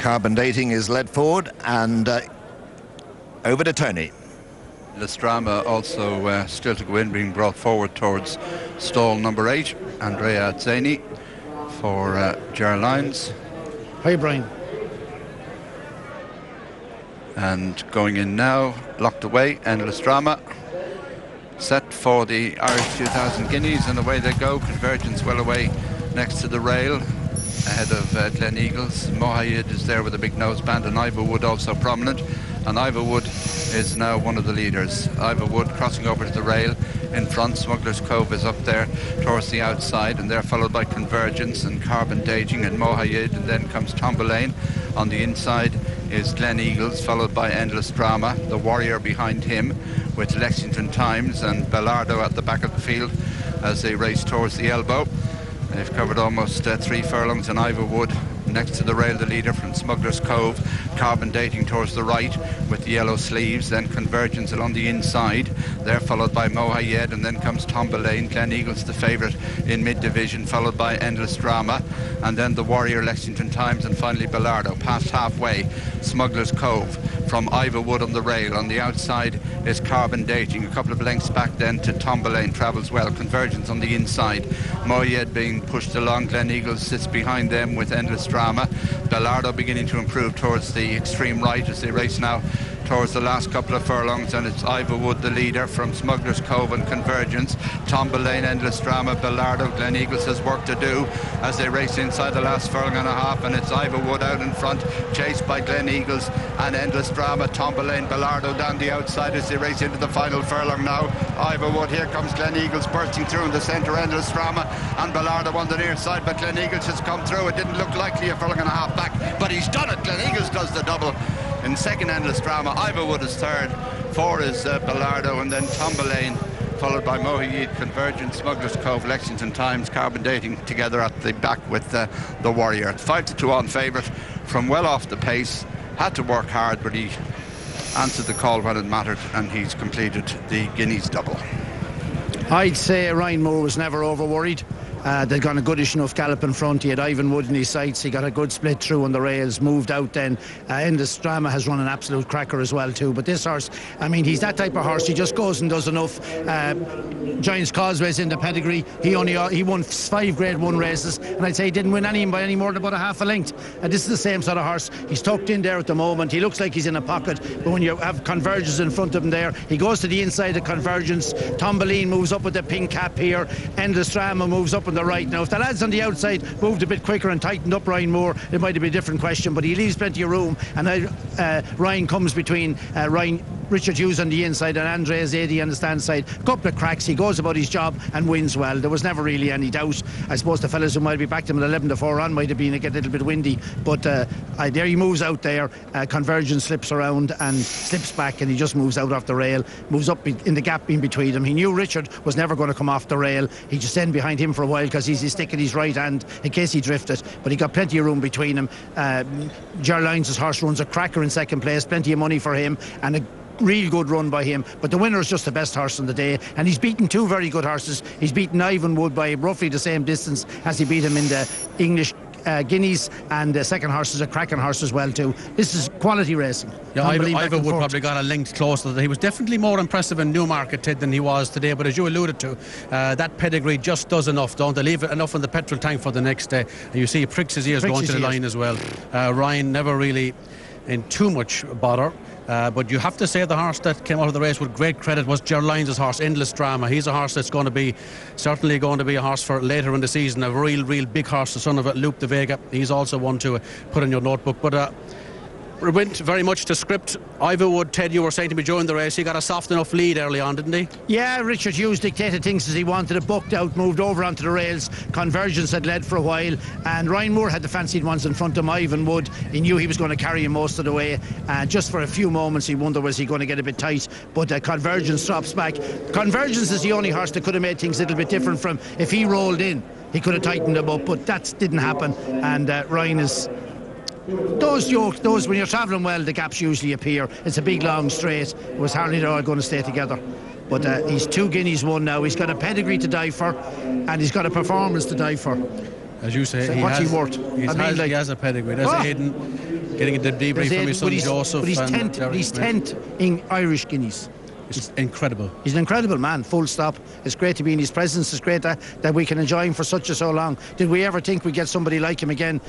Carbon Dating is led forward, and over to Tony. Lestrama also still to go in, being brought forward towards stall number 8. Andrea Zeni for Ger Lyons. Hi, Brian. And going in now, locked away, and Lestrama set for the Irish 2000 Guineas, and away they go. Convergence well away next to the rail, ahead of Gleneagles. Mohayed is there with a big noseband, and Ivorwood also prominent. And Ivorwood is now one of the leaders. Ivorwood crossing over to the rail in front. Smuggler's Cove is up there towards the outside, and they're followed by Convergence and Carbon Dating and Mohayed, and then comes Tombalane. On the inside is Gleneagles, followed by Endless Drama, the Warrior behind him, with Lexington Times and Bellardo at the back of the field as they race towards the elbow. They've covered almost 3 furlongs, and Ivorwood next to the rail, the leader from Smuggler's Cove. Carbon Dating towards the right with the yellow sleeves, then Convergence along the inside. They're followed by Mohayed, and then comes Tombalane. Gleneagles the favourite in mid-division, followed by Endless Drama, and then the Warrior, Lexington Times, and finally Bellardo. Past halfway, Smuggler's Cove from Ivorwood on the rail. On the outside is Carbon Dating, a couple of lengths back then to Tombalane, travels well. Convergence on the inside, Mohayed being pushed along. Gleneagles sits behind them with Endless Drama. Bellardo beginning to improve towards the extreme right as they race now towards the last couple of furlongs, and it's Ivorwood the leader from Smuggler's Cove and Convergence. Tombalane, Endless Drama, Bellardo. Gleneagles has work to do as they race inside the last furlong and a half, and it's Ivorwood out in front, chased by Gleneagles and Endless Drama. Tombalane, Bellardo down the outside as they race into the final furlong now. Ivorwood, here comes Gleneagles bursting through in the centre. Endless Drama and Bellardo on the near side, but Gleneagles has come through. It didn't look likely a furlong and a half back, but he's done it. Gleneagles does the double. In second, Endless Drama. Ivorwood is third. 4 is Bellardo, and then Tombalane, followed by Mohayed, Convergence, Smuggler's Cove, Lexington Times, Carbon Dating together at the back with the Warrior. 5-2 on favourite from well off the pace. Had to work hard, but he answered the call when it mattered, and he's completed the Guineas double. I'd say Ryan Moore was never over-worried. They'd gone a goodish enough gallop in front. He had Ivorwood in his sights. He got a good split through on the rails, moved out then. Endless Drama has run an absolute cracker as well too. But this horse, I mean, he's that type of horse. He just goes and does enough. Giants Causeway's in the pedigree. He won 5 Grade 1 races, and I'd say he didn't win any by any more than about a half a length. And this is the same sort of horse. He's tucked in there at the moment. He looks like he's in a pocket, but when you have Convergence in front of him there, he goes to the inside of Convergence. Tombalane moves up with the pink cap here. Endless Drama moves up on the right. Now, if the lads on the outside moved a bit quicker and tightened up Ryan Moore, it might have been a different question, but he leaves plenty of room, and Ryan comes between Richard Hughes on the inside and Andrea Zedi on the stand side. A couple of cracks, he goes about his job and wins well. There was never really any doubt. I suppose the fellas who might be backed him at 11-4 on might have been a little bit windy, but there he moves out there. Convergence slips around and slips back, and he just moves out off the rail, moves up in the gap in between them. He knew Richard was never going to come off the rail. He just stayed behind him for a while because he's sticking his right hand in case he drifted, but he got plenty of room between him. Ger Lyons' horse runs a cracker in second place, plenty of money for him, and a real good run by him, but the winner is just the best horse on the day, and he's beaten 2 very good horses. He's beaten Ivorwood by roughly the same distance as he beat him in the English Guineas, and the second horse is a cracking horse as well too. This is quality racing. Yeah, Ivorwood probably got a length closer. He was definitely more impressive in Newmarket, Ted, than he was today, but as you alluded to, that pedigree just does enough, don't they? Leave it enough in the petrol tank for the next day, and you see he pricks his ears going to the line as well. Ryan never really in too much bother. But you have to say the horse that came out of the race with great credit was Ger Lyons' horse, Endless Drama. He's a horse that's certainly going to be a horse for later in the season, a real big horse, the son of Luke de Vega. He's also one to put in your notebook. But it went very much to script. Ivorwood, Ted, you were saying to me during the race, he got a soft enough lead early on, didn't he? Yeah, Richard Hughes dictated things as he wanted it, bucked out, moved over onto the rails. Convergence had led for a while, and Ryan Moore had the fancied ones in front of him. Ivorwood, he knew he was going to carry him most of the way, and just for a few moments he wondered was he going to get a bit tight, but Convergence drops back. Convergence is the only horse that could have made things a little bit different from if he rolled in. He could have tightened him up, but that didn't happen, and Ryan is... Those when you're travelling well, the gaps usually appear. It's a big long straight. It was hardly they're all going to stay together. But he's 2 Guineas won now. He's got a pedigree to die for, and he's got a performance to die for. As you say, so what's he worth? He has a pedigree. There's Aidan. getting the debrief from his son Joseph. But he's 10th in Irish Guineas. It's incredible. He's an incredible man, full stop. It's great to be in his presence. It's great that we can enjoy him for so long. Did we ever think we'd get somebody like him again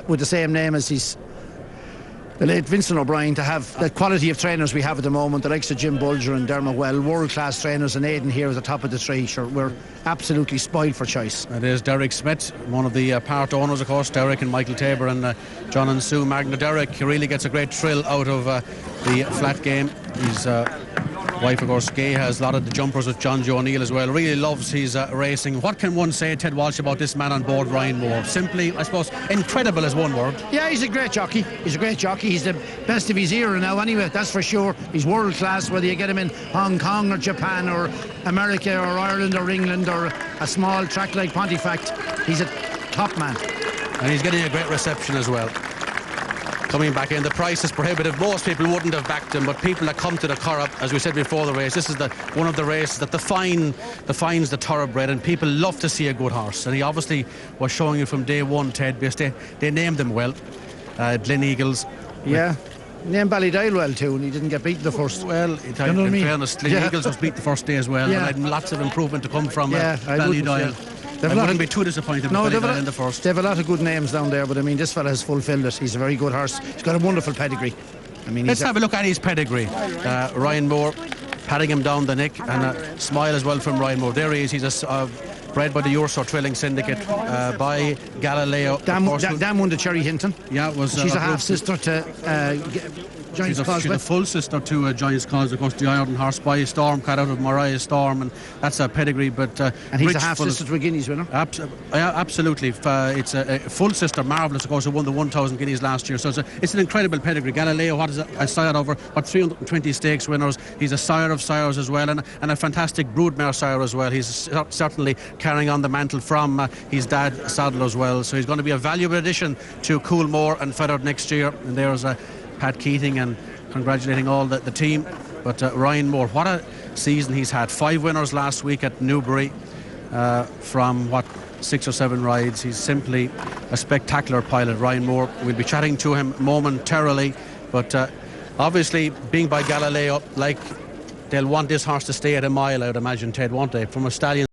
with the same name as the late Vincent O'Brien, to have the quality of trainers we have at the moment, the likes of Jim Bulger and Dermot Well, world-class trainers, and Aidan here at the top of the tree. Sure, we're absolutely spoiled for choice. It is Derek Smith, one of the part owners, of course, Derek and Michael Tabor and John and Sue Magna. Derek really gets a great thrill out of the flat game. His wife, of course, Gay, has a lot of the jumpers with John Joe O'Neill as well. Really loves his racing. What can one say, Ted Walsh, about this man on board, Ryan Moore? Simply, I suppose, incredible is one word. Yeah, he's a great jockey. He's the best of his era now anyway, that's for sure. He's world class, whether you get him in Hong Kong or Japan or America or Ireland or England or a small track like Pontefract. He's a top man. And he's getting a great reception as well. Coming back in, the price is prohibitive. Most people wouldn't have backed him, but people that come to the Corrup, as we said before the race, this is one of the races that defines the thoroughbred, and people love to see a good horse. And he obviously was showing you from day one, Ted, because they named him well. Gleneagles. Yeah. Named Ballydale well too, and he didn't get beaten the first. Well, in fairness, Gleneagles was beat the first day as well, and had lots of improvement to come from Ballydale. I wouldn't be too disappointed with Ballydale in the first. They have a lot of good names down there, but I mean, this fella has fulfilled it. He's a very good horse. He's got a wonderful pedigree. I mean, let's have a look at his pedigree. Ryan Moore patting him down the neck, and a smile as well from Ryan Moore. There he is. He's bred by the Urso Trilling Syndicate by Galileo. Dan won the Cherry Hinton. Yeah, it was. She's a half sister to Giant's Cause. She's a full sister to Giant's Cause, of course, the Iron Horse by Storm, cut out of Mariah Storm, and that's a pedigree. But and he's a half sister to a Guineas winner. Absolutely, it's a full sister, marvellous, of course, who won the 1,000 Guineas last year. So it's an incredible pedigree. Galileo, what is a sire over 320 stakes winners. He's a sire of sires as well, and a fantastic broodmare sire as well. He's certainly carrying on the mantle from his dad Saddle as well. So he's going to be a valuable addition to Coolmore and Feathered next year. And there's Pat Keating, and congratulating all the team. But Ryan Moore, what a season he's had. 5 winners last week at Newbury from 6 or 7 rides. He's simply a spectacular pilot, Ryan Moore. We'll be chatting to him momentarily, but obviously being by Galileo, like, they'll want this horse to stay at a mile, I would imagine, Ted, won't they, from a stallion